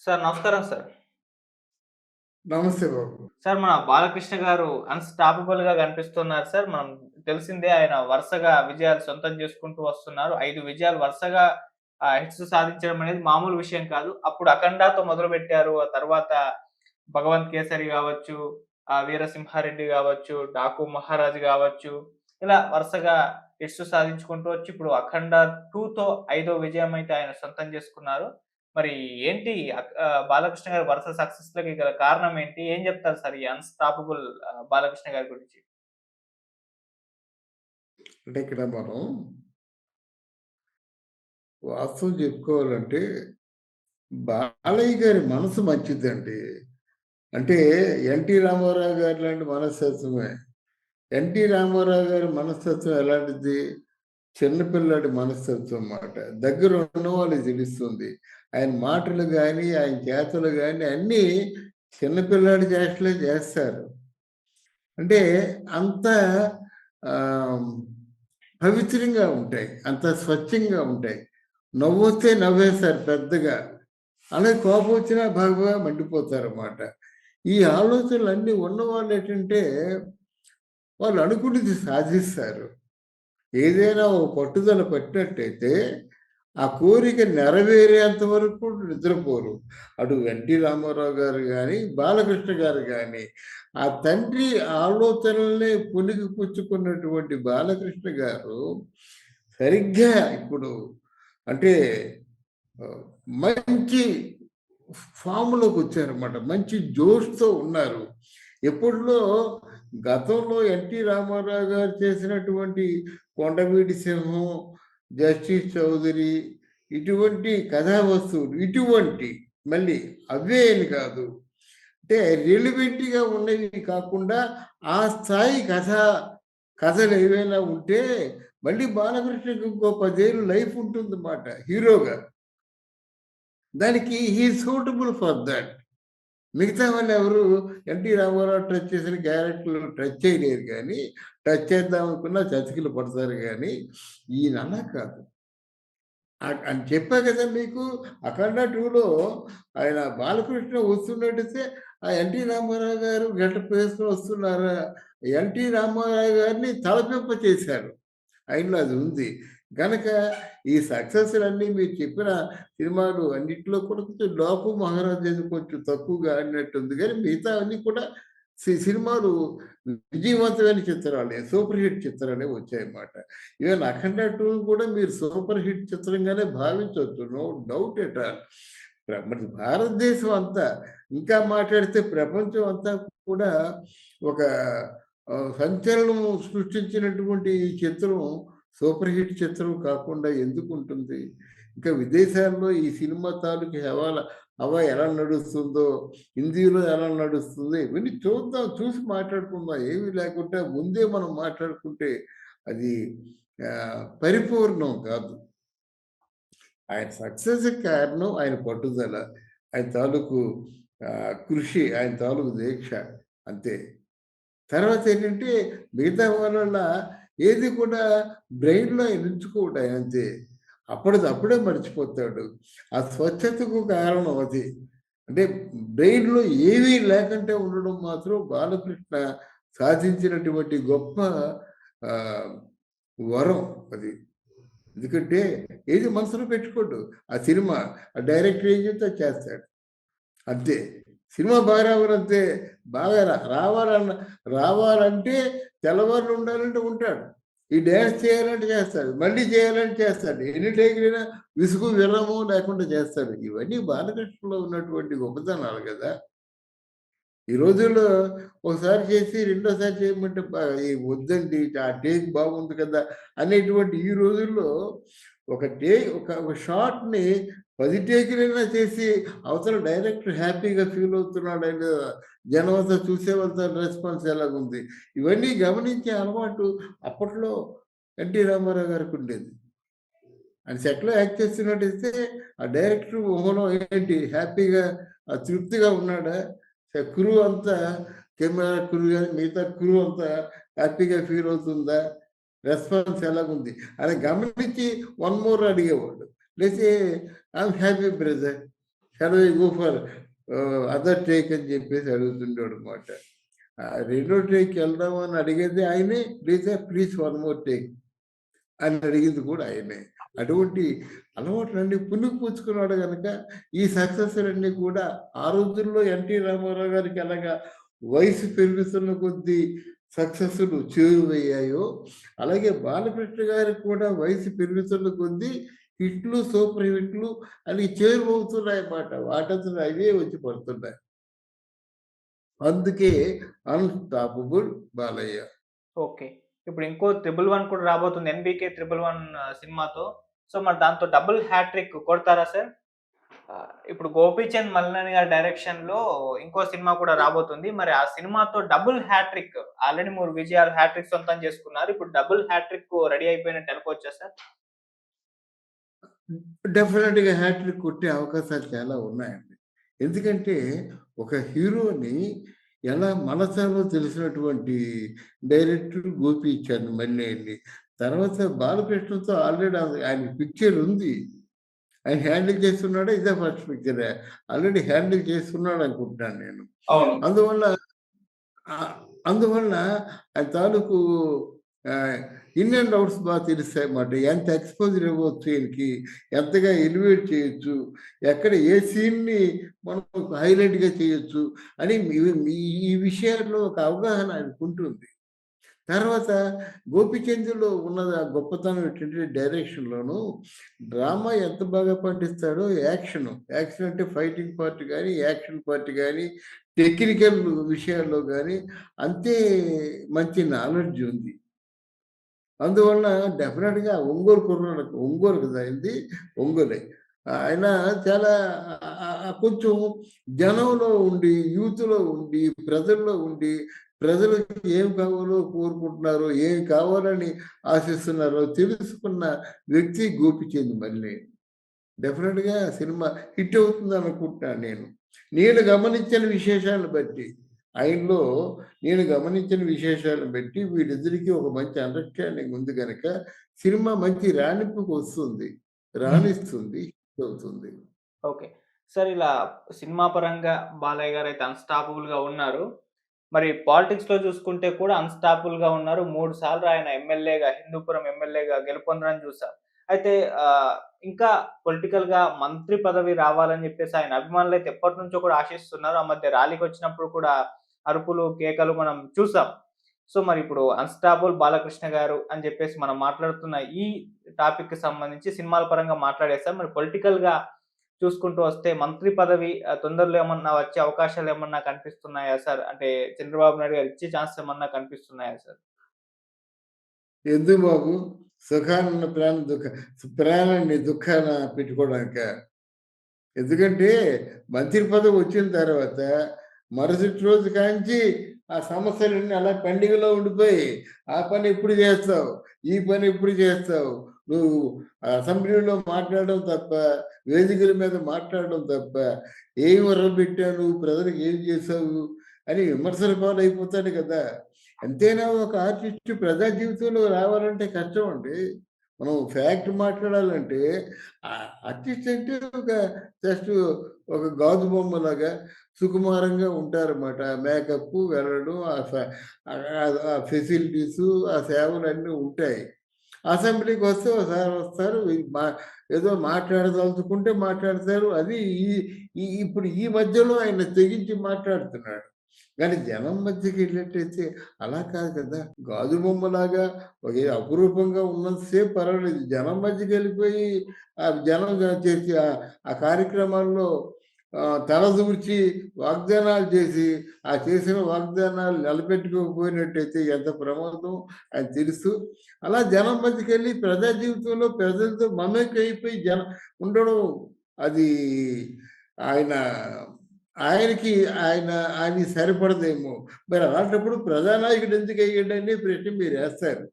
Sir నమస్కారం sir. నమస్తే బాబు. Sir మన బాలకృష్ణ గారు అన్‌స్టాపబుల్‌గా కనిపిస్తున్నారు సార్. మనం తెలిసిందే ఆయన వరుసగా విజయాలు సొంతం చేసుకుంటూ వస్తున్నారు. 5 విజయాలు వరుసగా హిట్స్ సాధించడం అనేది మామూలు విషయం కాదు. అప్పుడు 'అఖండ'తో మొదలుపెట్టారు. ఆ తర్వాత 'భగవంత్ కేసరి' గావచ్చు, 'వీరసింహారెడ్డి' గావచ్చు, 'డాకు మహారాజ్' గావచ్చు, ఇలా వరుసగా హిట్స్ సాధించుకుంటూ వచ్చి ఇప్పుడు 'అఖండ 2'తో ఐదో విజయం అయితే ఆయన సొంతం చేసుకున్నారు. మరి ఏంటి బాలకృష్ణ గారి వరుస సక్సెస్‌లకి గల కారణం ఏంటి? ఏం జెప్తారు సార్ ఈ అన్‌స్టాపబుల్ బాలకృష్ణ గారి గురించి? అంటే ఇక్కడ మనం వాస్తవం చెప్పుకోవాలంటే, బాలయ్య గారి మనసు మంచిదండి. అంటే 'ఎన్టీ రామారావు' గారి లాంటి మనస్తత్వమే. 'ఎన్టీ రామారావు' గారి మనస్తత్వం ఎలాంటిది? చిన్న పిల్లాడి మనస్తత్వం మాట. దగ్గర ఉన్న వాళ్ళకి తెలుస్తుంది. ఆయన మాటలు గాని, ఆయన చేతలు గాని అన్నీ చిన్న పిల్లాడి చేష్టలే చేస్తారు. అంటే అంత ఆహ్, పవిత్రంగా ఉంటాయి. అంత స్వచ్ఛంగా ఉంటాయి. నవ్వొస్తే నవ్వేస్తారు పెద్దగా. అలాగే కోపం వచ్చినా భగభగా మండిపోతారన్నమాట. ఈ ఆలోచనలన్నీ ఉన్నవాళ్ళేంటంటే, వాళ్ళు అనుకున్నది సాధిస్తారు. ఏదైనా ఓ పట్టుదల పట్టినట్టయితే, ఆ కోరిక నెరవేరేంత వరకు నిద్రపోరు. అటు 'ఎన్టీ రామారావు' గారు గాని, బాలకృష్ణ గారు గాని, ఆ తండ్రి ఆలోచనల్ని పుణికిపుచ్చుకున్నటువంటి బాలకృష్ణ గారు, సరిగ్గా ఇప్పుడు అంటే ఆహ్, మంచి ఫామ్‌లోకొచ్చారన్నమాట. మంచి జోష్‌తో ఉన్నారు. ఎప్పట్లో గతంలో 'ఎన్టీ రామారావు' గారు చేసినటువంటి 'కొండవీటి సింహం', 'జస్టిస్ చౌదరి' ఇటువంటి కథా వస్తువులు ఇటువంటి మళ్ళీ అవే అని కాదు. అంటే రెలివెంట్‌గా ఉన్నవి కాకుండా ఆ స్థాయి కథలు ఏవైనా ఉంటే మళ్ళీ బాలకృష్ణకి ఇంకో 10 ఏళ్ళు లైఫ్ ఉంటుందన్నమాట హీరోగా. దానికి he is suitable for that. మిగతా వాళ్ళెవరు 'ఎన్టీ రామారావు' టచ్ చేసిన క్యారెక్టర్‌లు టచ్ చేయలేరు గానీ, టచ్ చేద్దాం అనుకున్నా చతికిల పడతారు గానీ, ఈయన అలా కాదు. అని చెప్పా కదా మీకు 'అఖండ 2లో' ఆయన బాలకృష్ణ వస్తున్నట్టయితే, ఆ 'ఎన్టీ రామారావు' గారు గెటప్ వేసుకొని వస్తున్నారా, 'ఎన్టీ రామారావు' గారిని తలపింప చేశారు. ఆయనలో అది ఉంది. గనక ఈ సక్సెస్‌లన్నీ మీరు చెప్పిన సినిమాలు అన్నిట్లో కూడా కొంచెం 'డాకు మహారాజు' ఏదో కొంచెం తక్కువగా ఆడినట్టుంది గానీ, మిగతావన్నీ కూడా సినిమాలు విజయవంతమైన చిత్రాలే. సూపర్ హిట్ చిత్రాలే వచ్చాయన్నమాట. ఈవెన్ 'అఖండ 2' కూడా మీరు సూపర్ హిట్ చిత్రంగానే భావించొచ్చు. No doubt at all. మరి భారతదేశం అంతా ఇంకా మాట్లాడితే ప్రపంచం అంతా కూడా ఒక సంచలనం సృష్టించినటువంటి ఈ చిత్రం సూపర్ హిట్ చిత్రం కాకుండా ఎందుకుంటుంది? ఇంకా విదేశాల్లో ఈ సినిమా తాలూకు హవా ఎలా నడుస్తుందో, హిందీలో ఎలా నడుస్తుందో ఇవన్నీ చూద్దాం. చూసి మాట్లాడుకుందాం. ఏమీ లేకుండా ముందే మనం మాట్లాడుకుంటే అది పరిపూర్ణం కాదు. ఆయన సక్సెస్‌కి కారణం ఆయన పట్టుదల. ఆయన తాలూకు కృషి, ఆయన తాలూకు దీక్ష అంతే. తర్వాతేంటంటే మిగతా వాళ్ళలా ఏది కూడా బ్రెయిన్‌లో నిలుచుకోడు ఆయనంతే. అప్పటిదప్పుడే మర్చిపోతాడు. ఆ స్వచ్ఛతకు కారణం అది. అంటే బ్రెయిన్‌లో ఏమీ లేకుండా ఉండడం మాత్రం బాలకృష్ణ సాధించినటువంటి గొప్ప ఆహ్, వరం అది. ఎందుకంటే ఏది మనసులో పెట్టుకోడు. ఆ సినిమా ఆ డైరెక్టర్ ఏం చెప్తే అది చేస్తాడు. అంతే. సినిమా బాగా రావాలంతే. బాగా రావాలంటే తెల్లవార్లు ఉండాలంటే ఉంటాడు. ఈ డాన్స్ చేయాలంటే చేస్తాడు. మళ్ళీ చేయాలంటే చేస్తాడు. ఎన్ని టేకులైనా విసుగు, విరమం లేకుండా చేస్తాడు. ఇవన్నీ బాలకృష్ణలో ఉన్నటువంటి గొప్పతనాలు గదా! ఈ రోజుల్లో ఒకసారి చేసి రెండోసారి చేయమంటే వద్దండి ఆ టేక్ బాగుంది కదా! అనేటువంటి ఈ రోజుల్లో ఒక షాట్‌ని 10 టేకులైనా చేసి అవతల డైరెక్టర్ హ్యాపీగా ఫీల్ అవుతున్నాడని జనమంతా చూసేవాళ్ళతో రెస్పాన్స్ ఎలాగుంది. ఇవన్నీ గమనించే అలవాటు అప్పట్లో 'ఎన్టీ రామారావు' గారికుండేది. ఆయన సెట్‌లో యాక్ట్ చేస్తున్నట్టయితే ఆ డైరెక్టర్ మొహంలో ఏంటి హ్యాపీగా తృప్తిగా ఉన్నాడా? క్రూ అంతా కెమెరా క్రూ గాని, మిగతా క్రూ అంతా హ్యాపీగా ఫీల్ అవుతుందా? రెస్పాన్స్ ఎలాగుంది? అని గమనించి వన్ మోర్ అడిగేవాడు. లేతే I'm happy brother. Shall we go for other take అని చెప్పేసి అడుగుతుండేవాడు మాట. రెండో టేక్‌కి వెళ్దాం అని అడిగేది ఆయనే. ప్లీజ్ వన్ మోర్ టేక్ అని అడిగింది కూడా ఆయనే. అటువంటి అలవాట్లన్నీ పుణికిపుచ్చుకున్నాడు గనక ఈ సక్సెస్‌లన్నీ కూడా ఆ రోజుల్లో ఎన్టీ రామారావు గారికి ఎలాగా వయసు పెరుగుతున్న కొద్దీ సక్సెస్‌లు చేరువయ్యాయో, అలాగే బాలకృష్ణ గారికి కూడా వయసు పెరుగుతున్న కొద్దీ హిట్లు, సూపర్ హిట్లు అని చేరువవుతున్నాయన్నమాట. వాటంతట అవే వచ్చి పడుతున్నాయి. అందుకే అన్‌స్టాపబుల్ బాలయ్య. ఓకే. ఇప్పుడు ఇంకో 'త్రిబుల్ 1' కూడా రాబోతుంది. 'ఎన్‌బీకే 'త్రిబుల్ 1' సినిమాతో. సో, మరి దాంతో డబుల్ హ్యాట్రిక్ కొడతారా సార్? ఇప్పుడు 'గోపీచంద్ మలినేని' గారి డైరెక్షన్‌లో ఇంకో సినిమా కూడా రాబోతుంది. మరి ఆ సినిమాతో డబుల్ హ్యాట్రిక్ ఆల్రెడీ 3 విజయాలు హ్యాట్రిక్ సొంతం చేసుకున్నారు. ఇప్పుడు డబుల్ హ్యాట్రిక్ రెడీ అయిపోయినట్టు అనుకోవచ్చా సార్? డెఫినిట్‌గా హ్యాట్రిక్ కొట్టే అవకాశాలు చాలా ఉన్నాయండి. ఎందుకంటే ఒక హీరోని ఎలా మలచాలో తెలిసినటువంటి డైరెక్టర్ గోపీచంద్ మలినేని. తర్వాత బాలకృష్ణతో ఆల్రెడీ ఆయన పిక్చర్ ఉంది. ఆయన హ్యాండిల్ చేస్తున్నాడా? ఇదే ఫస్ట్ పిక్చరా? ఆల్రెడీ హ్యాండిల్ చేస్తున్నాడు అనుకుంటున్నాను నేను. అవును. అందువల్ల ఆహ్, అందువల్ల ఆయన తాలూకు ఆహ్, ఇన్ అండ్ ఔట్స్ తెలుస్తాయన్నమాట. ఎంత ఎక్స్‌పోజర్ ఇవ్వచ్చు ఈయనకి, ఎంతగా ఎలివేట్ చేయొచ్చు, ఎక్కడ ఏ సీన్‌ని మనం హైలైట్‌గా చేయొచ్చు అని ఈ విషయాల్లో ఒక అవగాహన ఆయనకుంటుంది. తర్వాత 'గోపీచంద్‌లో' ఉన్న గొప్పతనం ఏంటంటే డైరెక్షన్‌లోను డ్రామా ఎంత బాగా పండిస్తాడో యాక్షను. యాక్షన్ అంటే ఫైటింగ్ పార్ట్ గాని, యాక్షన్ పార్ట్ గాని, టెక్నికల్ విషయాల్లో గాని అంతే మంచి నాలెడ్జ్ ఉంది. అందువలన డెఫినిట్‌గా ఒంగోలు కదా అయింది. ఒంగోలే. ఆయన చాలా కొంచెం జనంలో ఉండి, యూత్‌లో ఉండి, ప్రజల్లో ఉండి, ప్రజలకు ఏం కావాలో కోరుకుంటున్నారో, ఏం కావాలని ఆశిస్తున్నారో తెలుసుకున్న వ్యక్తి గోపిచంద్ మల్లి. డెఫినిట్‌గా సినిమా హిట్ అవుతుందనుకుంటున్నాను నేను. నేను గమనించిన విశేషాలను బట్టి. ఆయనలో నేను గమనించిన విశేషాలను బట్టి వీళ్ళిద్దరికీ ఒక మంచి అండర్‌స్టాండింగ్ ఉంది గనక సినిమా మంచి రాణింపుకొస్తుంది. హ్మ్. రాణిస్తుంది. హిట్ అవుతుంది. ఓకే. సార్ ఇలా సినిమా పరంగా బాలయ్య గారైతే అన్‌స్టాపబుల్‌గా ఉన్నారు. మరి పాలిటిక్స్‌లో చూసుకుంటే కూడా అన్‌స్టాపబుల్‌గా ఉన్నారు. 3 సార్లు ఆయన ఎమ్మెల్యేగా హిందూపురం ఎమ్మెల్యేగా గెలుపొందడం చూసాం. అయితే ఆహ్, ఇంకా పొలిటికల్‌గా మంత్రి పదవి రావాలని చెప్పేసి ఆయన అభిమానులైతే ఎప్పటినుంచో కూడా ఆశిస్తున్నారు. ఆ మధ్య ర్యాలీకొచ్చినప్పుడు కూడా అరుపులు, కేకలు మనం చూసాం. సో, మరిప్పుడు అన్‌స్టాపబుల్ బాలకృష్ణ గారు అని చెప్పేసి మనం మాట్లాడుతున్న ఈ టాపిక్‌కి సంబంధించి సినిమాల పరంగా మాట్లాడేసాం. మరి పొలిటికల్‌గా చూసుకుంటూ వస్తే మంత్రి పదవి తొందరలో ఏమన్నా వచ్చే అవకాశాలేమన్నా కనిపిస్తున్నాయా సార్? అంటే చంద్రబాబు నాయుడు గారు ఇచ్చే ఛాన్స్ ఏమన్నా కనిపిస్తున్నాయా సార్? ఎందుకు బాబు సుఖానున్న ప్రాణాన్ని దుఃఖాన పెట్టుకోవడానికా? ఎందుకంటే మంత్రి పదవి వచ్చిన తర్వాత మరుసటి రోజు కాంచి ఆ సమస్యలన్నీ అలా పెండింగ్‌లో ఉండిపోయి, ఆ పని ఎప్పుడు చేస్తావు? ఈ పని ఎప్పుడు చేస్తావు? నువ్వు అసెంబ్లీలో మాట్లాడడం తప్ప, వేదికల మీద మాట్లాడడం తప్ప, ఏం ఒర్రబెట్టావు నువ్వు? ప్రజలకు ఏం చేశావు? అని విమర్శల పాలైపోతాడు కదా! ఎంతైనా ఒక ఆర్టిస్ట్ ప్రజా జీవితంలో రావాలంటే కష్టం అండి. మనం ఫ్యాక్ట్ మాట్లాడాలంటే ఆర్టిస్ట్ అంటే ఒక జస్ట్ ఒక గాజు బొమ్మలాగా సుకుమారంగా ఉంటారన్నమాట. మేకప్పు, వెళ్ళడం, ఆ ఫెసిలిటీసు, ఆ సేవలన్నీ ఉంటాయి. అసెంబ్లీకొస్తే ఓసారి వస్తారు. ఏదో మాట్లాడదలుచుకుంటే మాట్లాడతారు. అది ఈ ఈ ఇప్పుడు ఈ మధ్యలో ఆయన తెగించి మాట్లాడుతున్నాడు. కానీ జనం మధ్యకెళ్ళేట్టయితే అలా కాదు కదా! గాజు బొమ్మలాగా అపురూపంగా ఉన్నంత సేపు పర్వాలేదు. జనం మధ్యకెళ్ళిపోయి జనం చేసే ఆ కార్యక్రమాల్లో తలదూర్చి వాగ్దానాలు చేసి, ఆ చేసిన వాగ్దానాలు నిలబెట్టుకోకపోయినట్టయితే ఎంత ప్రమాదం అని తెలుసు. అలా జనం మధ్యకెళ్ళి ప్రజా జీవితంలో ప్రజలతో మమేకమైపోయి ఉండడం అది ఆయన ఆయనకి ఆయనకి సరిపడదేమో. మరి అలాంటప్పుడు ప్రజానాయకుడు ఎందుకయ్యాడని ప్రశ్న మీరేస్తారు.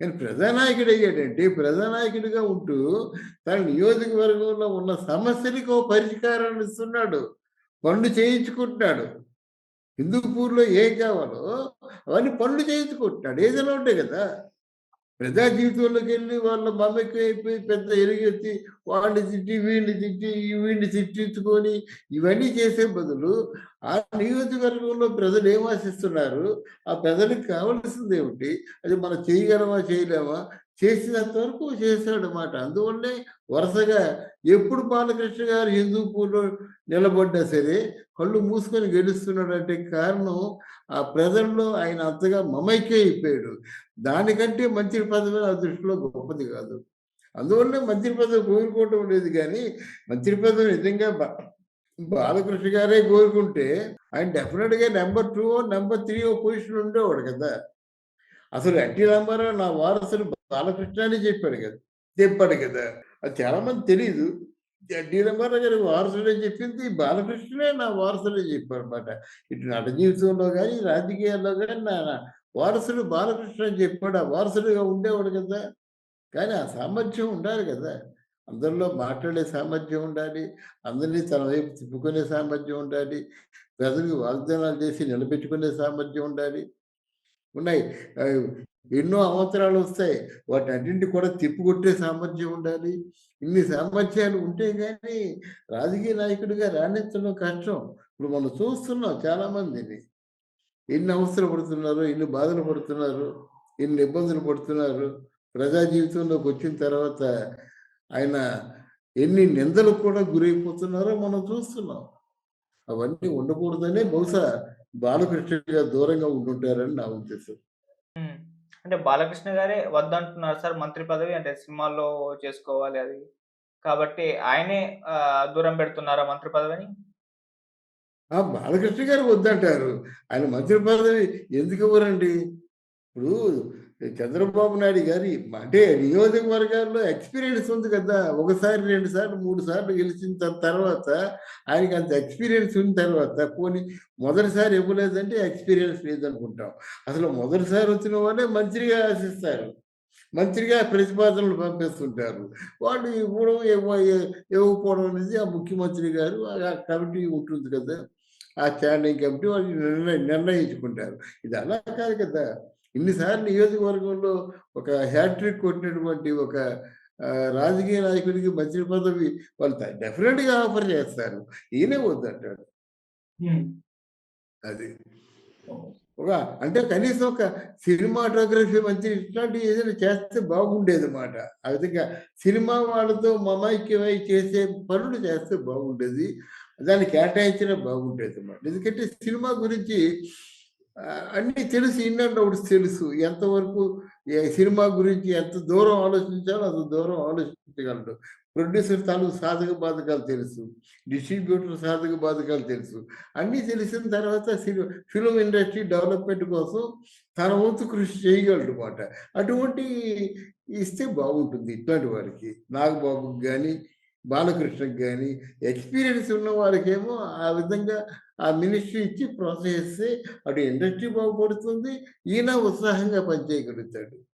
కానీ ప్రజానాయకుడయ్యాడంటే ప్రజానాయకుడిగా ఉంటూ తన నియోజకవర్గంలో ఉన్న సమస్యలకి ఓ పరిష్కారాన్ని ఇస్తున్నాడు. పనులు చేయించుకుంటున్నాడు. హిందూపూర్‌లో ఏం కావాలో అవన్నీ పనులు చేయించుకుంటున్నాడు. ఏదైనా ఉంటాయి కదా! ప్రజా జీవితంలోకెళ్ళి వాళ్ళ మమేకమైపోయి పెద్ద ఎలుగెత్తి వాడిని తిట్టి, వీడిని తిట్టి, వీడిని తిట్టించుకొని ఇవన్నీ చేసే బదులు ఆ నియోజకవర్గంలో ప్రజలు ఏం ఆశిస్తున్నారు? ఆ ప్రజలకు కావాల్సిందేమిటి? అది మనం చేయగలమా? చేయలేమా? చేసినంత వరకు చేశాడనమాట. అందువల్లే వరుసగా ఎప్పుడు బాలకృష్ణ గారు హిందూపూర్‌లో నిలబడ్డా సరే, కళ్ళు మూసుకొని గెలుస్తున్నాడంటే కారణం ఆ ప్రజల్లో ఆయన అంతగా మమైక్య అయిపోయాడు. దానికంటే మంత్రి పదవి నా దృష్టిలో గొప్పది కాదు. అందువల్లే మంత్రి పదవి కోరుకోవటం లేదు గానీ, మంత్రి పదవి నిజంగా బాలకృష్ణ గారే కోరుకుంటే, ఆయన డెఫినిట్‌గా నంబర్ 2 నంబర్ 3 పొజిషన్‌లో ఉండేవాడు కదా! అసలు ఎన్టీ రామారావు నా వారసుడు బాలకృష్ణ అని చెప్పాడు కదా! అది చాలా మందికి తెలీదు. ఎన్టీ రామారావు గారి వారసుడని చెప్పింది బాలకృష్ణనే నా వారసుడని చెప్పారన్నమాట. ఇటు నట జీవితంలో గాని, రాజకీయాల్లో గాని నా నా వారసుడు బాలకృష్ణ అని చెప్పాడు. ఆ వారసుడిగా ఉండేవాడు కదా! కానీ ఆ సామర్థ్యం ఉండాలి కదా! అందరిలో మాట్లాడే సామర్థ్యం ఉండాలి. అందరిని తన వైపు తిప్పుకునే సామర్థ్యం ఉండాలి. ప్రజలకు వాగ్దానాలు చేసి నిలబెట్టుకునే సామర్థ్యం ఉండాలి. ఉన్నాయి. ఆహ్, ఎన్నో అవాంతరాలొస్తాయి. వాటన్నింటిని కూడా తిప్పికొట్టే సామర్థ్యం ఉండాలి. ఇన్ని సామర్థ్యాలు ఉంటే గాని రాజకీయ నాయకుడిగా రాణించడం కష్టం. ఇప్పుడు మనం చూస్తున్నాం చాలామందిని. ఎన్ని అవస్థలు పడుతున్నారో, ఎన్ని బాధలు పడుతున్నారు, ఎన్ని ఇబ్బందులు పడుతున్నారు. ప్రజా జీవితంలోకొచ్చిన తర్వాత ఆయన ఎన్ని నిందలకు కూడా గురైపోతున్నారో మనం చూస్తున్నాం. అవన్నీ ఉండకూడదనే బహుశా బాలకృష్ణ గారు దూరంగా ఉండుంటారని నా ఉద్దేశం. హ్మ్. అంటే బాలకృష్ణ గారే వద్దంటున్నారు సార్ మంత్రి పదవి. అంటే సినిమాల్లో చేసుకోవాలి అది. కాబట్టి ఆయనే దూరం పెడుతున్నారా మంత్రి పదవిని? ఆ! బాలకృష్ణ గారు వద్దంటారు. ఆయన మంత్రి పదవి ఎందుకివ్వరండి? ఇప్పుడు చంద్రబాబు నాయుడు గారి అంటే నియోజకవర్గాల్లో ఎక్స్‌పీరియన్స్ ఉంది కదా! ఒకసారి, 2 సార్లు, 3 సార్లు గెలిచిన తర్వాత ఆయనకి అంత ఎక్స్‌పీరియన్స్ ఉన్న తర్వాత పోనీ మొదటిసారి ఇవ్వలేదంటే ఎక్స్‌పీరియన్స్ లేదనుకుంటాం. అసలు మొదటిసారి వచ్చిన వాళ్ళే మంత్రిగా ఆశిస్తారు. మంత్రిగా ప్రతిపాదనలు పంపిస్తుంటారు. వాళ్ళు ఇవ్వడం ఇవ్వకపోవడం అనేది ఆ ముఖ్యమంత్రి గారు ఆ కమిటీ ఉంటుంది కదా! ఆ స్టాండింగ్ కమిటీ వాళ్ళు నిర్ణయించుకుంటారు. ఇది అలా కాదు కదా! ఇన్ని సార్లు నియోజకవర్గంలో ఒక హ్యాట్రిక్ కొట్టినటువంటి ఒక రాజకీయ నాయకుడికి మంత్రి పదవి వాళ్ళు డెఫినిట్‌గా ఆఫర్ చేస్తారు. ఈయనే వద్దంటాడు. హ్మ్. అది. ఒక అంటే కనీసం ఒక సినిమాటోగ్రఫీ మంచి ఇట్లాంటివి ఏదైనా చేస్తే బాగుండేదన్నమాట. ఆ విధంగా సినిమా వాళ్ళతో మమైక్యమై చేసే పనులు చేస్తే బాగుండేది. దాన్ని కేటాయించినా బాగుండేదన్నమాట. ఎందుకంటే సినిమా గురించి అన్నీ తెలుసు. ఇన్ అండ్ ఔట్స్ తెలుసు. ఎంతవరకు సినిమా గురించి ఎంత దూరం ఆలోచించాలో అంత దూరం ఆలోచించగలడు. ప్రొడ్యూసర్ తాలూకు సాధక బాధకాలు తెలుసు. డిస్ట్రిబ్యూటర్ సాధక బాధకాలు తెలుసు. అన్నీ తెలిసిన తర్వాత ఫిల్మ్ ఇండస్ట్రీ డెవలప్‌మెంట్ కోసం తన వంతు కృషి చేయగలడుమాట. అటువంటి ఇస్తే బాగుంటుంది ఇట్లాంటి వారికి. నాగబాబుకి గాని, బాలకృష్ణకి గాని ఎక్స్‌పీరియన్స్ ఉన్న వారికేమో ఆ విధంగా ఆ మినిస్ట్రీ ఇచ్చి ప్రోత్సహిస్తే అటు ఇండస్ట్రీ బాగుపడుతుంది. ఈయన ఉత్సాహంగా పనిచేయగలుగుతాడు.